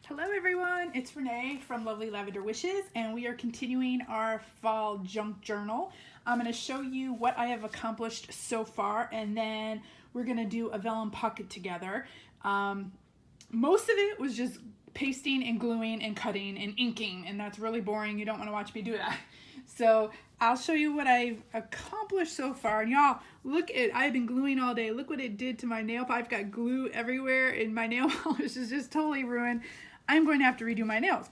Hello everyone, it's Renee from Lovely Lavender Wishes, and we are continuing our fall junk journal. I'm going to show you what I have accomplished so far, and then we're going to do a vellum pocket together. Most of it was just pasting and gluing and cutting and inking, and that's really boring. You don't want to watch me do that. So I'll show you what I've accomplished so far. And y'all, look at, I've been gluing all day. Look what it did to my nail. I've got glue everywhere, and my nail polish is just totally ruined. I'm going to have to redo my nails.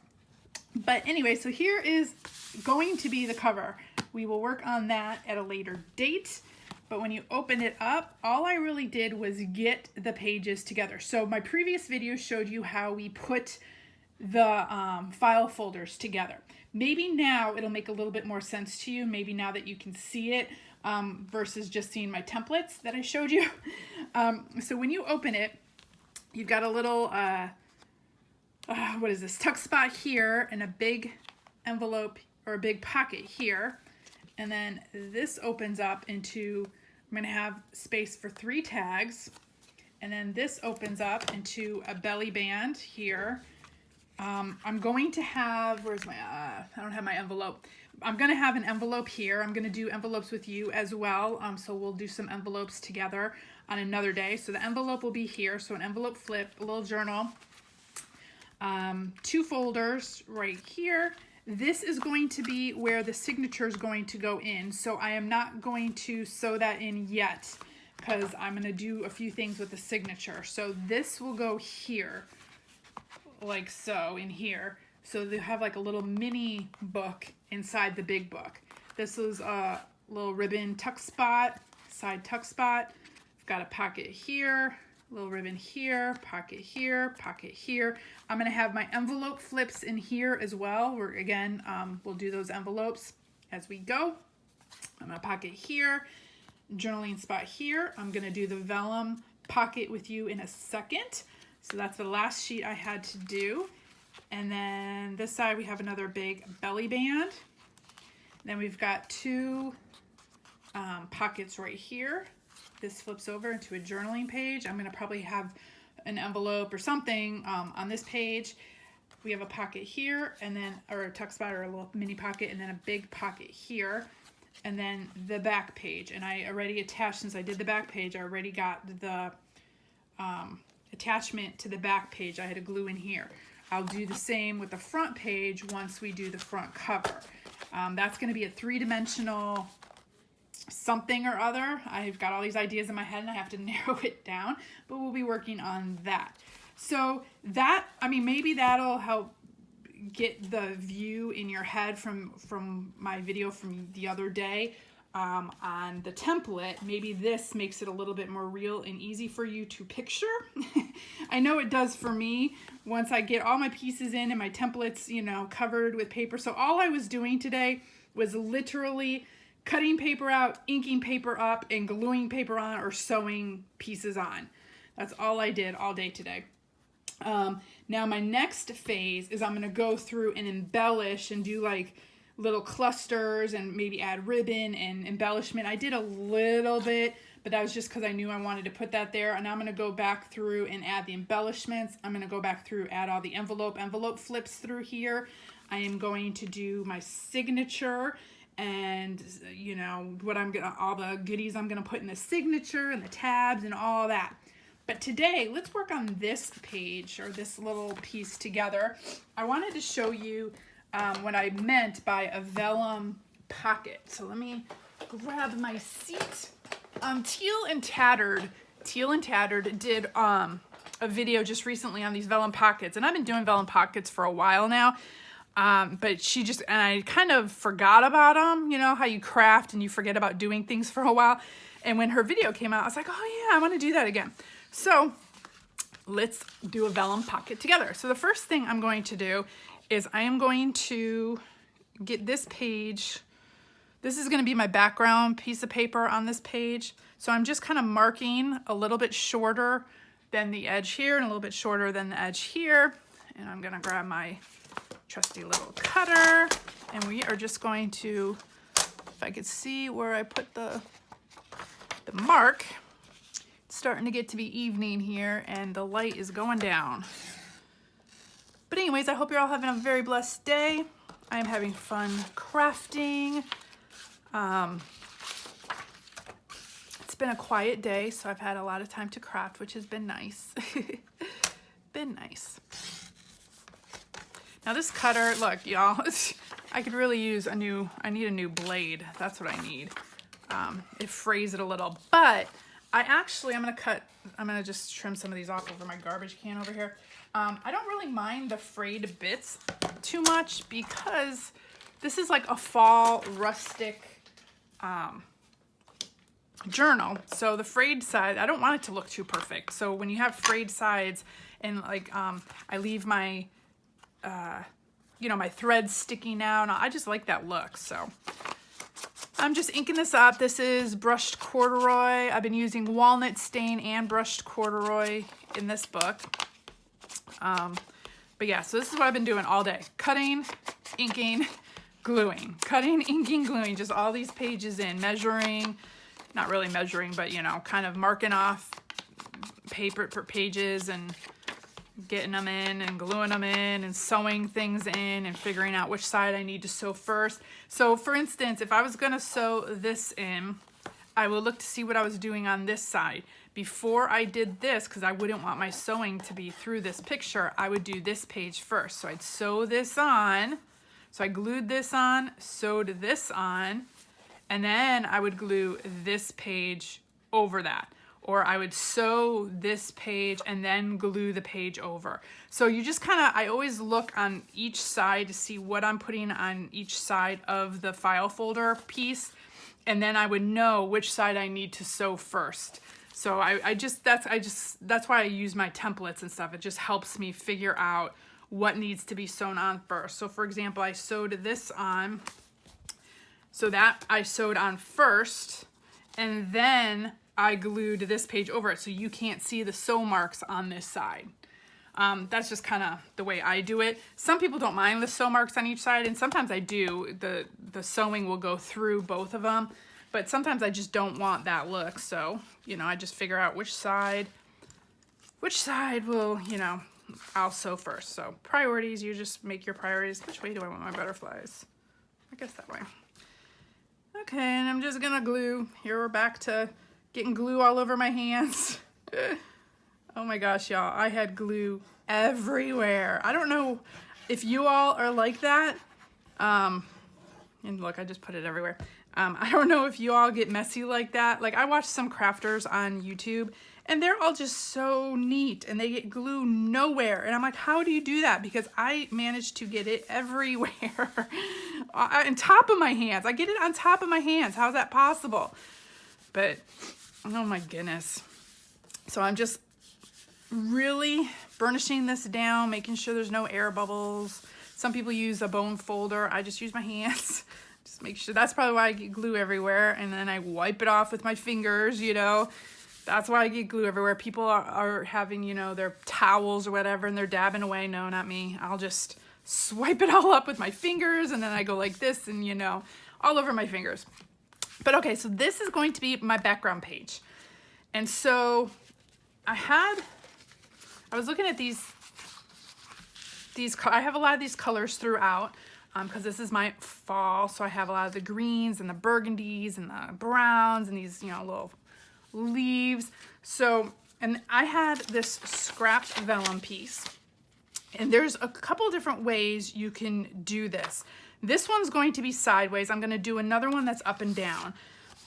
But anyway, so here is going to be the cover. We will work on that at a later date. But when you open it up, all I really did was get the pages together. So my previous video showed you how we put the file folders together. Maybe now it'll make a little bit more sense to you, maybe now that you can see it versus just seeing my templates that I showed you. So when you open it, you've got a little, what is this, tuck spot here and a big envelope or a big pocket here. And then this opens up into, I'm going to have space for 3 tags. And then this opens up into a belly band here. I'm going to have, where's my, I don't have my envelope. I'm going to have an envelope here. I'm going to do envelopes with you as well. So we'll do some envelopes together on another day. So the envelope will be here. So an envelope flip, a little journal, 2 folders right here. This is going to be where the signature is going to go in. So I am not going to sew that in yet because I'm going to do a few things with the signature. So this will go here, like so, in here. So they have like a little mini book inside the big book. This is a little ribbon tuck spot, side tuck spot. I've got a pocket here, little ribbon here, pocket here, pocket here. I'm going to have my envelope flips in here as well. We're again, we'll do those envelopes as we go. I'm going to pocket here, journaling spot here. I'm going to do the vellum pocket with you in a second. So that's the last sheet I had to do. And then this side we have another big belly band. Then we've got 2 pockets right here. This flips over into a journaling page. I'm going to probably have an envelope or something on this page. We have a pocket here, and then, or a tuck spot or a little mini pocket, and then a big pocket here, and then the back page. And I already attached, since I did the back page, I already got the attachment to the back page. I had to glue in here. I'll do the same with the front page once we do the front cover. That's going to be a 3-dimensional something or other. I've got all these ideas in my head and I have to narrow it down, but we'll be working on that. So that, I mean, maybe that'll help get the view in your head from my video from the other day on the template. Maybe this makes it a little bit more real and easy for you to picture. I know it does for me once I get all my pieces in and my templates, you know, covered with paper. So all I was doing today was literally cutting paper out, inking paper up, and gluing paper on or sewing pieces on. That's all I did all day today. Now my next phase is I'm going to go through and embellish and do like little clusters and maybe add ribbon and embellishment. I did a little bit, but that was just because I knew I wanted to put that there. And I'm going to go back through and add the embellishments. I'm going to go back through, add all the envelope flips through here. I am going to do my signature and, you know, what I'm gonna, all the goodies I'm gonna put in the signature and the tabs and all that. But today, let's work on this page or this little piece together. I wanted to show you what I meant by a vellum pocket. So let me grab my seat. Teal and Tattered did a video just recently on these vellum pockets, and I've been doing vellum pockets for a while now. But she just, and I kind of forgot about them, you know, how you craft and you forget about doing things for a while. And when her video came out, I was like, oh yeah, I want to do that again. So let's do a vellum pocket together. So the first thing I'm going to do is I am going to get this page. This is going to be my background piece of paper on this page. So I'm just kind of marking a little bit shorter than the edge here and a little bit shorter than the edge here. And I'm going to grab my trusty little cutter, and we are just going to, if I could see where I put the mark, it's starting to get to be evening here and the light is going down. But anyways, I hope you're all having a very blessed day. I am having fun crafting. It's been a quiet day, so I've had a lot of time to craft, which has been nice. Been nice. Now this cutter, look, y'all, I could really use I need a new blade. That's what I need. It frays it a little, but I'm gonna just trim some of these off over my garbage can over here. I don't really mind the frayed bits too much because this is like a fall rustic journal. So the frayed side, I don't want it to look too perfect. So when you have frayed sides and like I leave my my threads sticking out, I just like that look. So I'm just inking this up. This is brushed corduroy. I've been using walnut stain and brushed corduroy in this book. But yeah, so this is what I've been doing all day. Cutting, inking, gluing. Cutting, inking, gluing. Just all these pages in. Measuring, not really measuring, but kind of marking off paper for pages and getting them in and gluing them in and sewing things in and figuring out which side I need to sew first. So for instance, if I was going to sew this in, I would look to see what I was doing on this side. Before I did this, because I wouldn't want my sewing to be through this picture, I would do this page first. So I'd sew this on. So I glued this on, sewed this on, and then I would glue this page over that. Or I would sew this page and then glue the page over. So you just I always look on each side to see what I'm putting on each side of the file folder piece. And then I would know which side I need to sew first. So that's why I use my templates and stuff. It just helps me figure out what needs to be sewn on first. So for example, I sewed this on. So that I sewed on first, and then I glued this page over it so you can't see the sew marks on this side. That's just kind of the way I do it. Some people don't mind the sew marks on each side, and sometimes I do. The sewing will go through both of them, but sometimes I just don't want that look. So, I just figure out which side will, I'll sew first. So priorities, you just make your priorities. Which way do I want my butterflies? I guess that way. Okay, and I'm just gonna glue. Here we're back to getting glue all over my hands. Oh my gosh, y'all, I had glue everywhere. I don't know if you all are like that. And look, I just put it everywhere. I don't know if you all get messy like that. Like I watch some crafters on YouTube and they're all just so neat and they get glue nowhere. And I'm like, how do you do that? Because I managed to get it everywhere. On top of my hands. I get it on top of my hands. How's that possible? But oh my goodness. So I'm just really burnishing this down, making sure there's no air bubbles. Some people use a bone folder. I just use my hands. Just make sure. That's probably why I get glue everywhere. And then I wipe it off with my fingers, That's why I get glue everywhere. People are having, their towels or whatever, and they're dabbing away. No, not me. I'll just swipe it all up with my fingers, and then I go like this and, all over my fingers. But okay, so this is going to be my background page. And so I was looking at these, I have a lot of these colors throughout because this is my fall. So I have a lot of the greens and the burgundies and the browns and these, little leaves. So, and I had this scrapped vellum piece, and there's a couple different ways you can do this. This one's going to be sideways. I'm going to do another one that's up and down.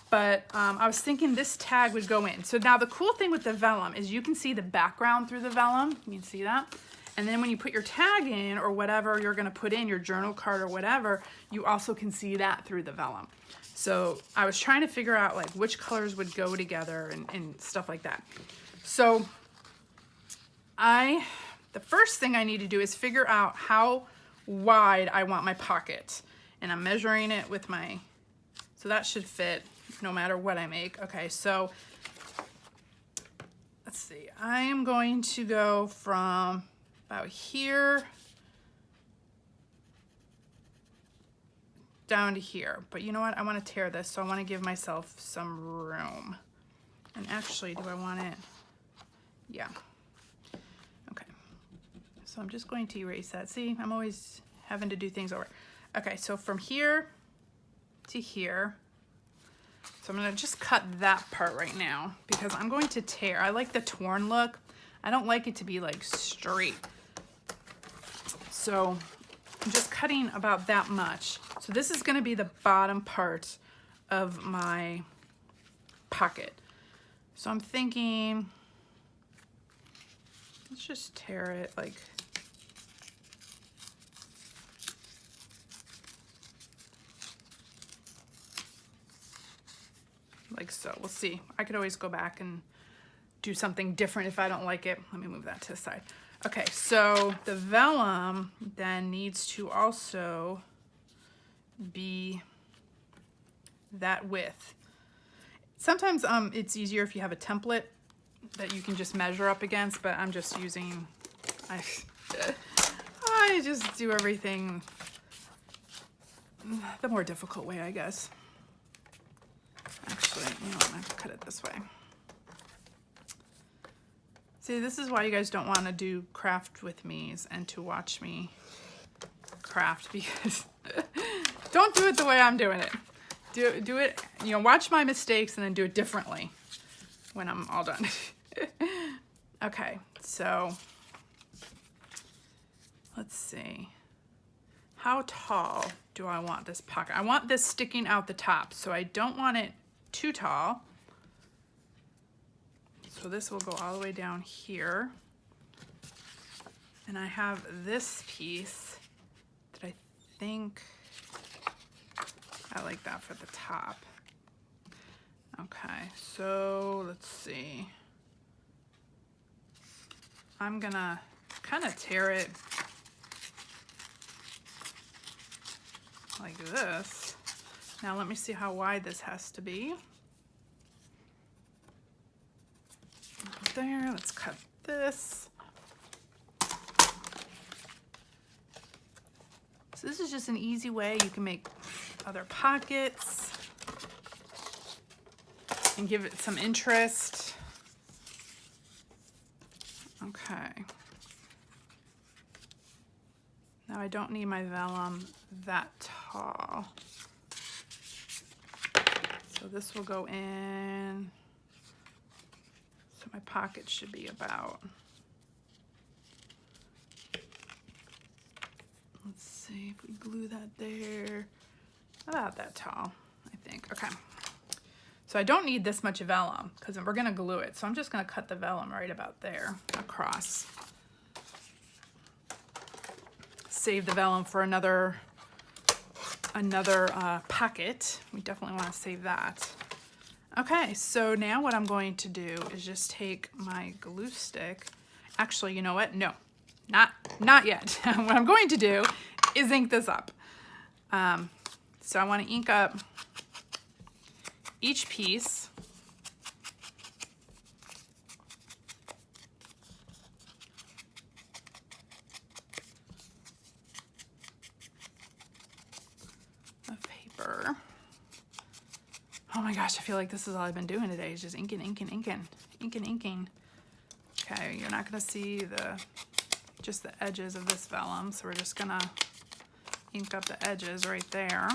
But I was thinking this tag would go in. So now the cool thing with the vellum is you can see the background through the vellum. You can see that. And then when you put your tag in or whatever you're going to put in, your journal card or whatever, you also can see that through the vellum. So I was trying to figure out like which colors would go together and stuff like that. So the first thing I need to do is figure out how wide I want my pocket. And I'm measuring it with so that should fit no matter what I make. Okay, so let's see. I am going to go from about here down to here. But you know what? I want to tear this, so I want to give myself some room. And actually, do I want it? Yeah. Okay. So I'm just going to erase that. See, I'm always having to do things over. Okay, so from here to here, so I'm gonna just cut that part right now because I'm going to tear. I like the torn look. I don't like it to be like straight. So I'm just cutting about that much. So this is gonna be the bottom part of my pocket. So I'm thinking, let's just tear it like so. We'll see. I could always go back and do something different if I don't like it. Let me move that to the side. Okay, so the vellum then needs to also be that width. Sometimes it's easier if you have a template that you can just measure up against, but I'm just using, I just do everything the more difficult way, I guess. Actually, you know what, I'm gonna cut it this way. See, this is why you guys don't want to do craft with me and to watch me craft, because don't do it the way I'm doing it. Do it, you know, watch my mistakes and then do it differently when I'm all done. Okay, so let's see. How tall do I want this pocket? I want this sticking out the top, so I don't want it too tall. So this will go all the way down here. And I have this piece that I think I like that for the top. Okay, so let's see. I'm gonna kind of tear it like this. Now let me see how wide this has to be. There, let's cut this. So this is just an easy way you can make other pockets and give it some interest. Okay. Now I don't need my vellum that tall. So this will go in. So my pocket should be about, let's see if we glue that there, about that tall, I think. Okay. So I don't need this much vellum because we're gonna glue it. So I'm just gonna cut the vellum right about there across. Save the vellum for another pocket. We definitely want to save that. Okay, so now what I'm going to do is just take my glue stick. Actually, you know what? No, not yet. What I'm going to do is ink this up. So I want to ink up each piece. Of paper. Oh my gosh, I feel like this is all I've been doing today, is just inking. Okay, you're not gonna see just the edges of this vellum, so we're just gonna ink up the edges right there.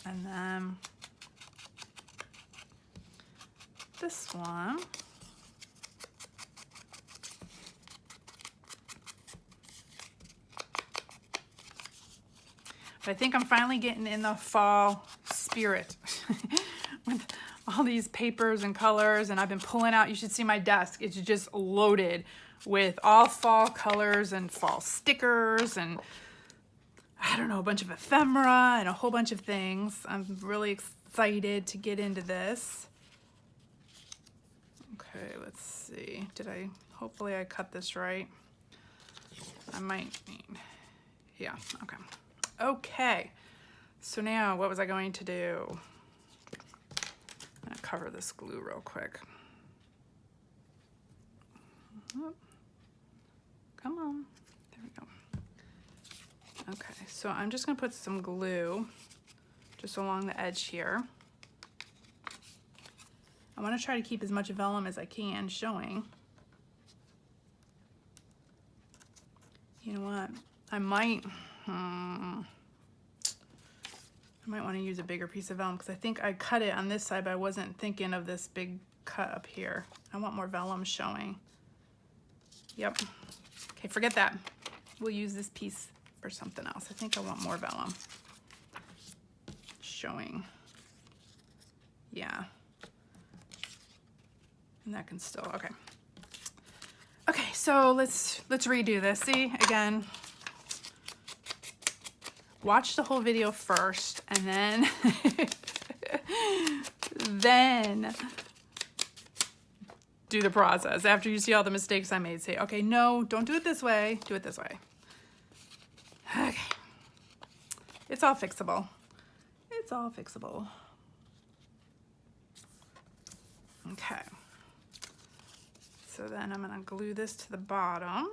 And then this one. But I think I'm finally getting in the fall spirit with all these papers and colors, and I've been pulling out, you should see my desk, it's just loaded with all fall colors and fall stickers and I don't know, a bunch of ephemera and a whole bunch of things. I'm really excited to get into this. Okay, let's see. Hopefully I cut this right. I might need, yeah, okay. Okay, so now what was I going to do? I'm gonna cover this glue real quick. Come on, there we go. Okay, so I'm just gonna put some glue just along the edge here. I wanna try to keep as much vellum as I can showing. You know what? I might want to use a bigger piece of vellum because I think I cut it on this side, but I wasn't thinking of this big cut up here. I want more vellum showing. Yep. Okay, forget that. We'll use this piece for something else. I think I want more vellum showing. Yeah. And that can still, okay. Okay, so let's redo this. See, again, watch the whole video first and then then do the process. After you see all the mistakes I made, say, okay, no, don't do it this way, do it this way. Okay. It's all fixable. It's all fixable. Okay. So then I'm gonna glue this to the bottom.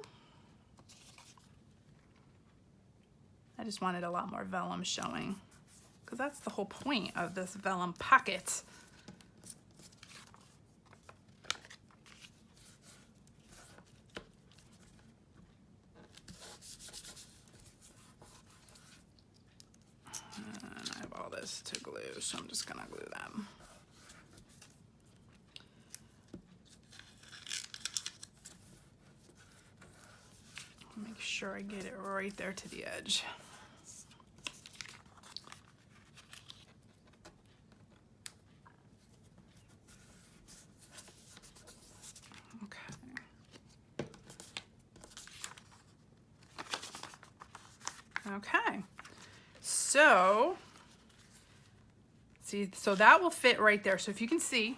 I just wanted a lot more vellum showing because that's the whole point of this vellum pocket. And I have all this to glue, so I'm just gonna glue them. Make sure I get it right there to the edge. Okay, so see, so that will fit right there. So if you can see,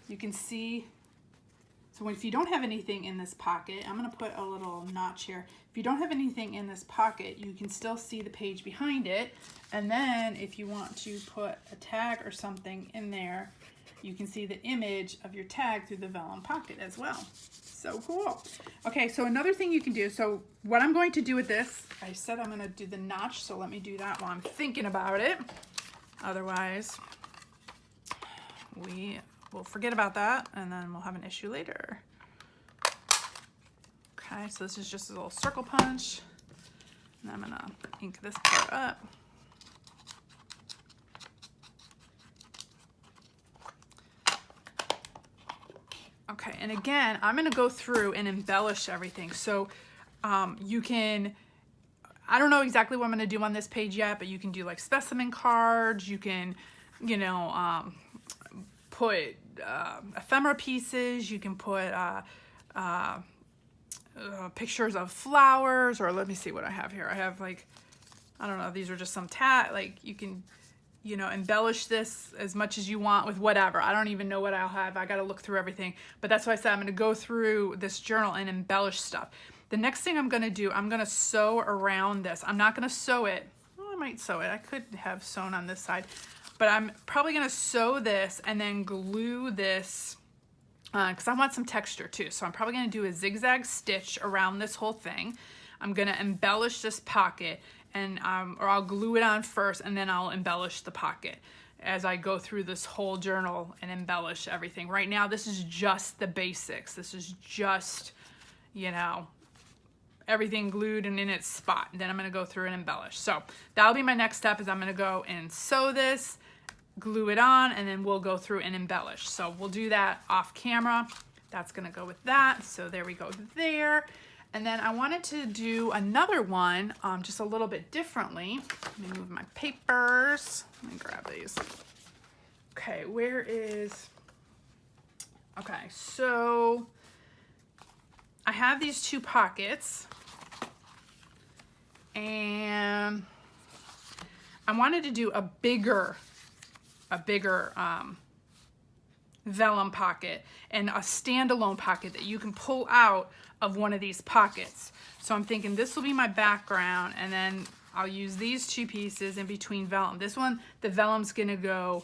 so if you don't have anything in this pocket, I'm gonna put a little notch here. If you don't have anything in this pocket, you can still see the page behind it. And then if you want to put a tag or something in there, you can see the image of your tag through the vellum pocket as well. So cool. Okay, so another thing you can do, so what I'm going to do with this, I said I'm gonna do the notch, so let me do that while I'm thinking about it. Otherwise, we will forget about that and then we'll have an issue later. Okay, so this is just a little circle punch. And I'm gonna ink this part up. Okay, and again, I'm gonna go through and embellish everything. So you can, I don't know exactly what I'm gonna do on this page yet, but you can do like specimen cards, you can, you know, put ephemera pieces, you can put pictures of flowers, or let me see what I have here. I have like, I don't know, these are just some like you can, you know, embellish this as much as you want with whatever. I don't even know what I'll have. I got to look through everything. But that's why I said I'm going to go through this journal and embellish stuff. The next thing I'm going to do, I'm going to sew around this. I'm not going to sew it. Well, I might sew it. I could have sewn on this side. But I'm probably going to sew this and then glue this because I want some texture too. So I'm probably going to do a zigzag stitch around this whole thing. I'm going to embellish this pocket. And or I'll glue it on first and then I'll embellish the pocket as I go through this whole journal and embellish everything. Right now, this is just the basics. This is just, you know, everything glued and in its spot. And then I'm gonna go through and embellish. So that'll be my next step, is I'm gonna go and sew this, glue it on, and then we'll go through and embellish. So we'll do that off camera. That's gonna go with that. So there we go there. And then I wanted to do another one just a little bit differently. Let me move my papers. Let me grab these. Okay, where is, okay, so I have these two pockets and I wanted to do a bigger vellum pocket and a standalone pocket that you can pull out of one of these pockets. So I'm thinking this will be my background and then I'll use these two pieces in between vellum. This one, the vellum's gonna go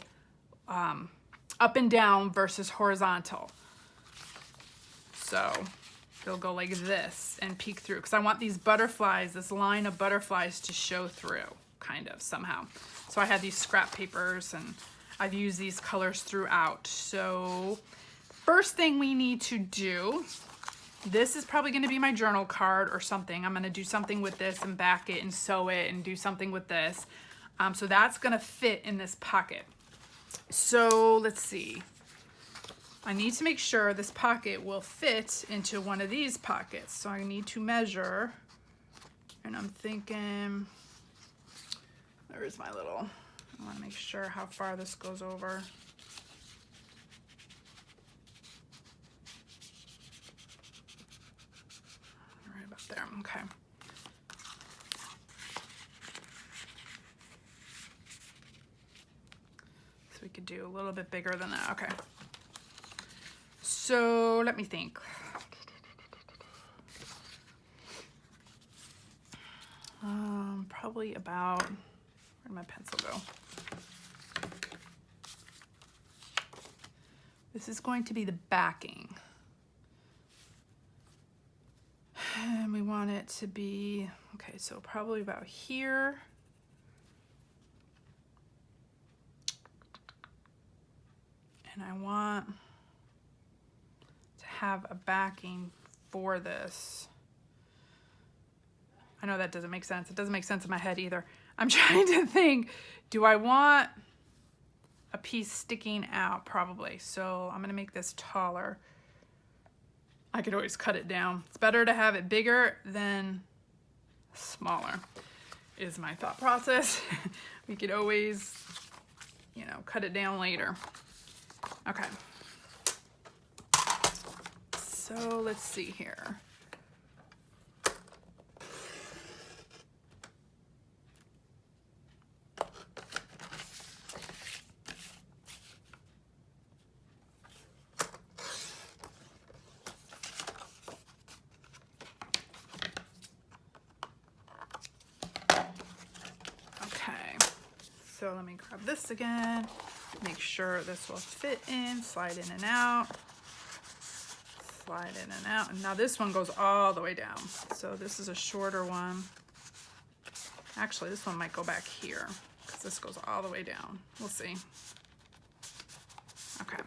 up and down versus horizontal. So they'll go like this and peek through because I want these butterflies, this line of butterflies to show through kind of somehow. So I have these scrap papers and I've used these colors throughout. So first thing we need to do This is probably going to be my journal card or something. I'm going to do something with this and back it and sew it and do something with this. So that's going to fit in this pocket. So let's see. I need to make sure this pocket will fit into one of these pockets. So I need to measure, and I'm thinking, where's my little, I want to make sure how far this goes over. Right about there, okay. So we could do a little bit bigger than that, okay. So let me think. Probably about, where'd my pencil go? This is going to be the backing. And we want it to be, okay, so probably about here. And I want to have a backing for this. I know that doesn't make sense. It doesn't make sense in my head either. I'm trying to think, do I want a piece sticking out? Probably. So I'm gonna make this taller. I could always cut it down. It's better to have it bigger than smaller, is my thought process. We could always, you know, cut it down later. Okay. So let's see here. So let me grab this again, make sure this will fit in, slide in and out, slide in and out. And now this one goes all the way down. So this is a shorter one. Actually, this one might go back here because this goes all the way down. We'll see. Okay,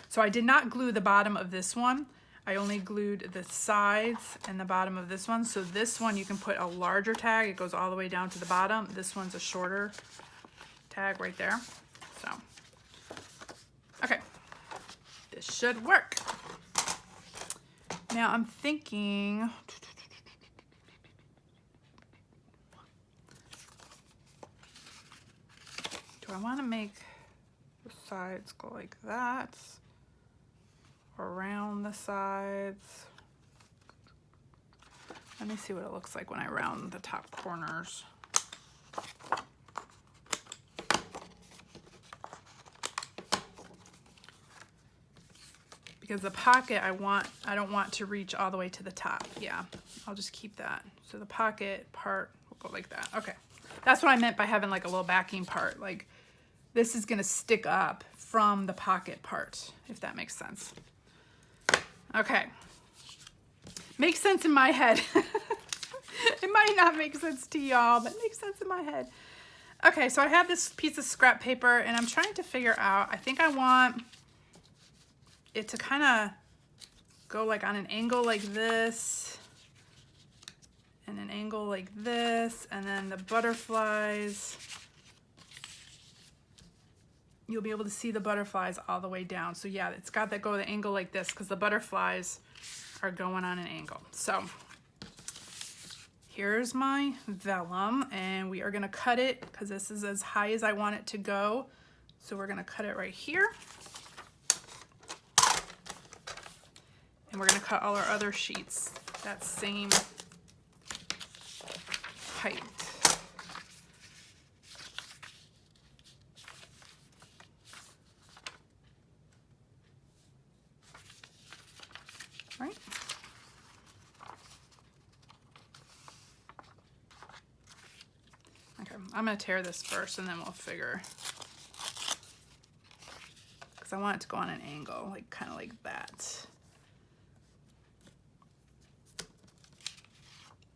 so I did not glue the bottom of this one. I only glued the sides and the bottom of this one. So this one, you can put a larger tag. It goes all the way down to the bottom. This one's a shorter tag right there. So, okay, this should work. Now I'm thinking, do I want to make the sides go like that? Around the sides. Let me see what it looks like when I round the top corners. Because the pocket I don't want to reach all the way to the top. Yeah, I'll just keep that. So the pocket part will go like that. Okay, that's what I meant by having like a little backing part. Like this is gonna stick up from the pocket part, if that makes sense. Okay, makes sense in my head. It might not make sense to y'all, but it makes sense in my head. Okay, so I have this piece of scrap paper and I'm trying to figure out, I think I want it to kind of go like on an angle like this and an angle like this, and then the butterflies, you'll be able to see the butterflies all the way down. So yeah, it's got that go the angle like this because the butterflies are going on an angle. So here's my vellum and we are gonna cut it because this is as high as I want it to go. So we're gonna cut it right here. And we're gonna cut all our other sheets that same height. Right? Okay, I'm gonna tear this first and then we'll figure, because I want it to go on an angle, like kind of like that.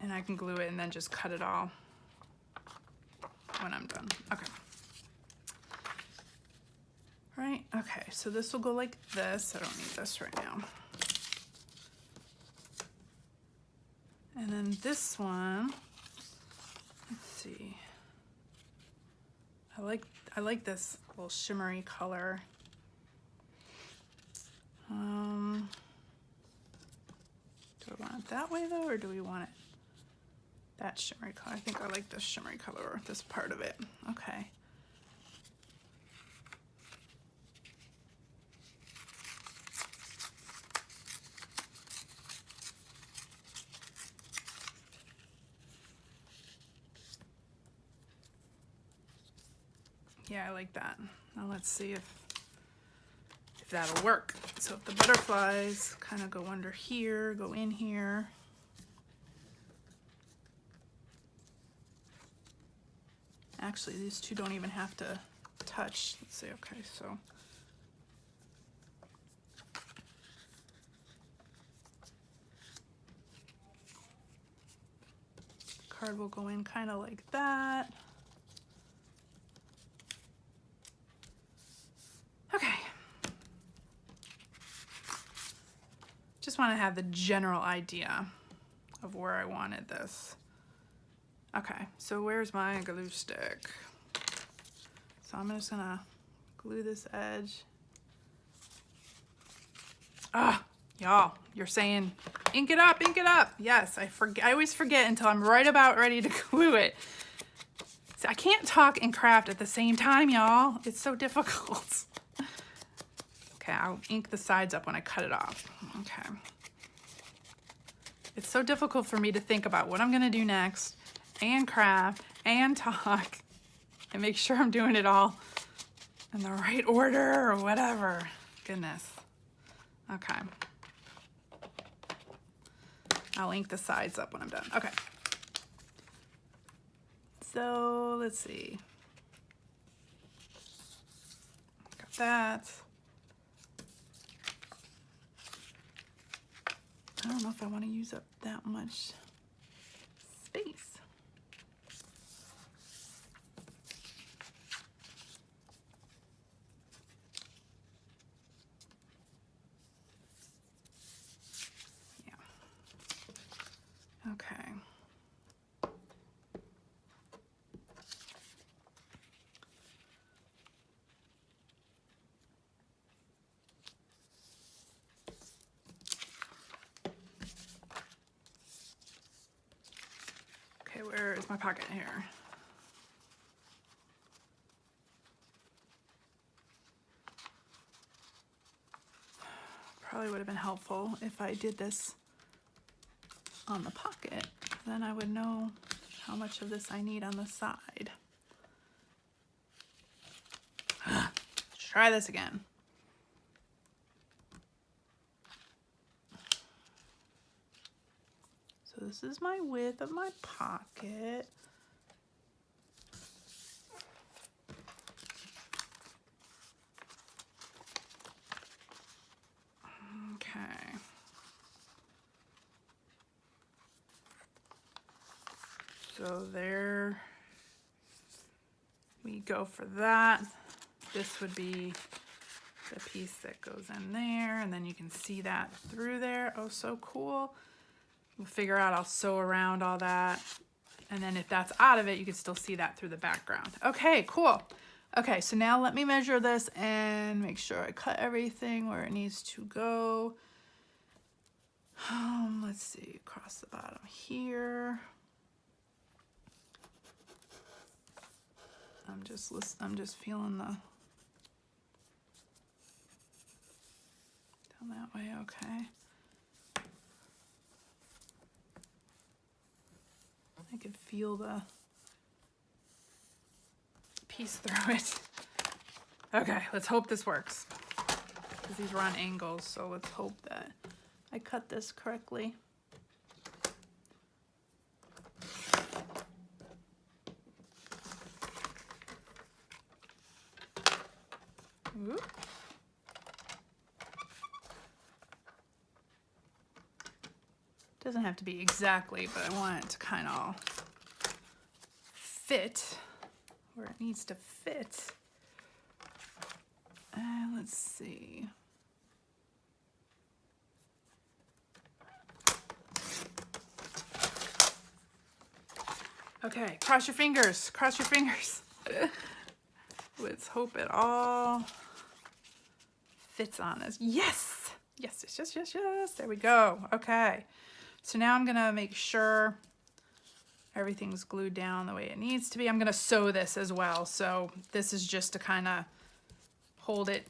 And I can glue it and then just cut it all when I'm done. Okay. Right, okay, so this will go like this. I don't need this right now. And then this one, let's see. I like this little shimmery color. Do I want it that way though, or do we want it that shimmery color? I think I like this shimmery color, this part of it. Okay. Yeah, I like that. Now let's see if that'll work. So if the butterflies kind of go under here, go in here. Actually, these two don't even have to touch. Let's see, okay, so. Card will go in kind of like that. Okay. Just want to have the general idea of where I wanted this. Okay, so where's my glue stick? So I'm just gonna glue this edge. Ah, y'all, you're saying ink it up, ink it up. Yes, I always forget until I'm right about ready to glue it. See, I can't talk and craft at the same time, y'all. It's so difficult. Okay, I'll ink the sides up when I cut it off. Okay. It's so difficult for me to think about what I'm gonna do next, and craft, and talk, and make sure I'm doing it all in the right order or whatever. Goodness. Okay. I'll ink the sides up when I'm done. Okay. So let's see. Got that. I don't know if I want to use up that much space. Yeah. Okay. Okay, where is my pocket here? Probably would have been helpful if I did this on the pocket. Then I would know how much of this I need on the side. Let's try this again. So this is my width of my pocket. Okay. So there we go for that. This would be the piece that goes in there, and then you can see that through there. Oh, so cool. We'll figure out, I'll sew around all that. And then if that's out of it, you can still see that through the background. Okay, cool. Okay, so now let me measure this and make sure I cut everything where it needs to go. Let's see, across the bottom here. I'm just feeling the, down that way, okay. I can feel the piece through it. Okay, let's hope this works. Because these are on angles, so let's hope that I cut this correctly. Whoop. Doesn't have to be exactly, but I want it to kind of fit where it needs to fit. And let's see. Okay, cross your fingers, cross your fingers. Let's hope it all fits on us. Yes, yes, yes, yes, yes, yes. There we go. Okay, so now I'm gonna make sure everything's glued down the way it needs to be. I'm gonna sew this as well. So this is just to kind of hold it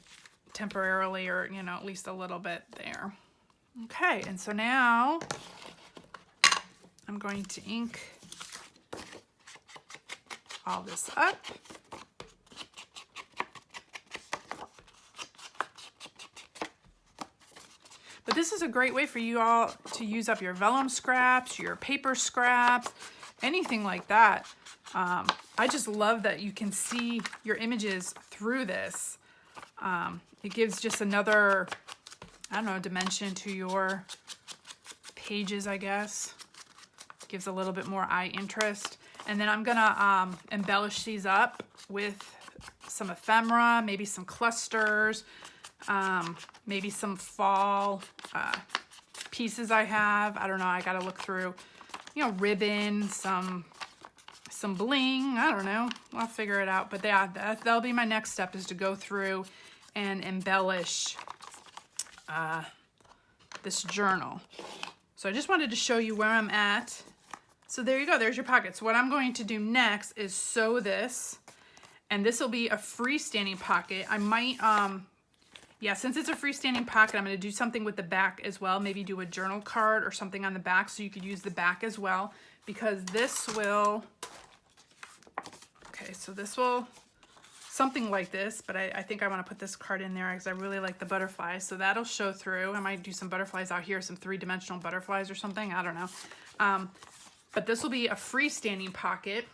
temporarily, or, you know, at least a little bit there. Okay, and so now I'm going to ink all this up. But this is a great way for you all to use up your vellum scraps, your paper scraps, anything like that. I just love that you can see your images through this. It gives just another, I don't know, dimension to your pages, I guess. Gives a little bit more eye interest. And then I'm gonna embellish these up with some ephemera, maybe some clusters, maybe some fall pieces I have. I don't know, I gotta look through, you know, ribbon, some bling, I don't know, I'll figure it out. But yeah, that'll be my next step, is to go through and embellish this journal. So I just wanted to show you where I'm at. So there you go, there's your pocket. So what I'm going to do next is sew this, and this will be a freestanding pocket. I might, yeah, since it's a freestanding pocket, I'm gonna do something with the back as well. Maybe do a journal card or something on the back, so you could use the back as well, because this will, okay, so this will, something like this, but I think I wanna put this card in there because I really like the butterflies, so that'll show through. I might do some butterflies out here, some three-dimensional butterflies or something, I don't know. But this will be a freestanding pocket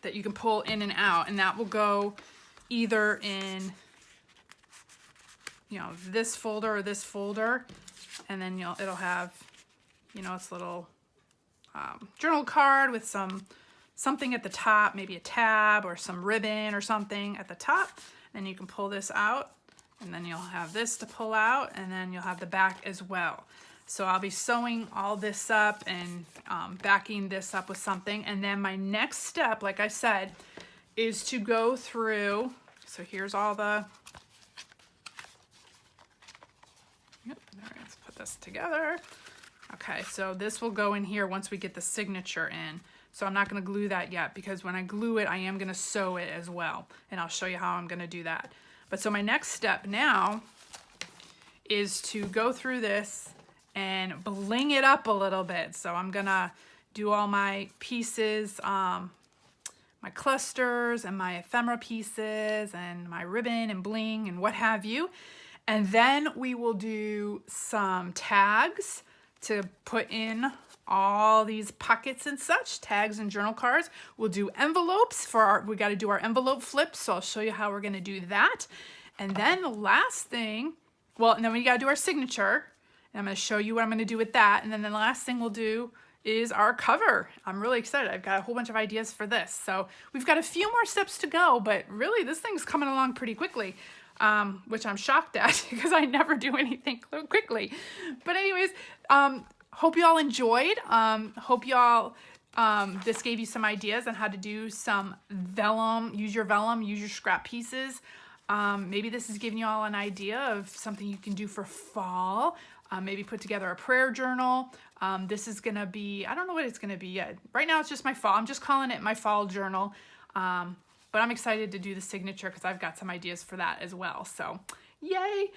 that you can pull in and out, and that will go either in, you know, this folder or this folder, and then it'll have, you know, its little journal card with something at the top, maybe a tab or some ribbon or something at the top. Then you can pull this out, and then you'll have this to pull out, and then you'll have the back as well. So I'll be sewing all this up and backing this up with something. And then my next step, like I said, is to go through, so here's all the, yep, let's put this together. Okay, so this will go in here once we get the signature in. So I'm not gonna glue that yet, because when I glue it, I am gonna sew it as well. And I'll show you how I'm gonna do that. But so my next step now is to go through this and bling it up a little bit. So I'm gonna do all my pieces, my clusters and my ephemera pieces and my ribbon and bling and what have you. And then we will do some tags to put in all these pockets and such, tags and journal cards. We'll do envelopes for we gotta do our envelope flips, so I'll show you how we're gonna do that. And then the last thing, well, and then we gotta do our signature, and I'm gonna show you what I'm gonna do with that. And then the last thing we'll do is our cover. I'm really excited. I've got a whole bunch of ideas for this. So we've got a few more steps to go, but really this thing's coming along pretty quickly, which I'm shocked at because I never do anything quickly. But anyways, hope you all enjoyed. Hope you all, this gave you some ideas on how to do some vellum, use your scrap pieces. Maybe this is giving you all an idea of something you can do for fall. Maybe put together a prayer journal. This is gonna be, I don't know what it's gonna be yet. Right now it's just my fall. I'm just calling it my fall journal. But I'm excited to do the signature because I've got some ideas for that as well. So yay,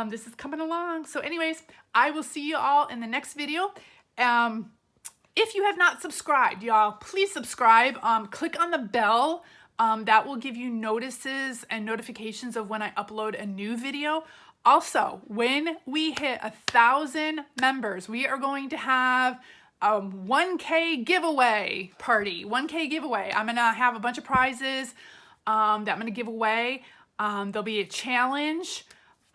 this is coming along. So anyways, I will see you all in the next video. If you have not subscribed, y'all, please subscribe. Click on the bell. That will give you notices and notifications of when I upload a new video. Also, when we hit 1,000 members, we are going to have a 1K giveaway party. 1K giveaway. I'm gonna have a bunch of prizes that I'm gonna give away. There'll be a challenge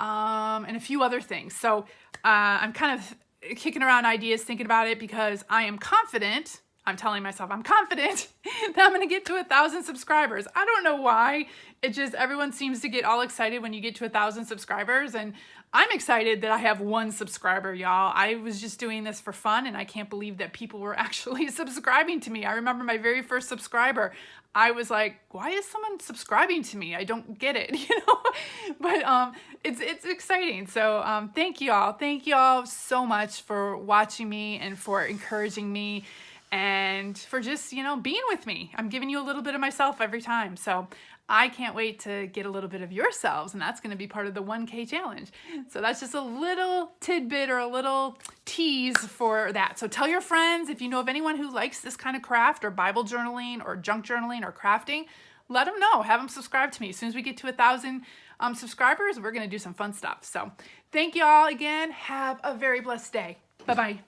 and a few other things. So I'm kind of kicking around ideas, thinking about it, because I am confident I'm telling myself I'm confident that I'm going to get to 1,000 subscribers. I don't know why. It just, everyone seems to get all excited when you get to 1,000 subscribers, and I'm excited that I have 1 subscriber, y'all. I was just doing this for fun, and I can't believe that people were actually subscribing to me. I remember my very first subscriber. I was like, why is someone subscribing to me? I don't get it, you know? But it's exciting. So thank you all. Thank you all so much for watching me and for encouraging me and for just, you know, being with me. I'm giving you a little bit of myself every time. So I can't wait to get a little bit of yourselves, and that's going to be part of the 1K challenge. So that's just a little tidbit or a little tease for that. So tell your friends, if you know of anyone who likes this kind of craft or Bible journaling or junk journaling or crafting, let them know. Have them subscribe to me. As soon as we get to 1,000 subscribers, we're going to do some fun stuff. So thank you all again. Have a very blessed day. Bye-bye.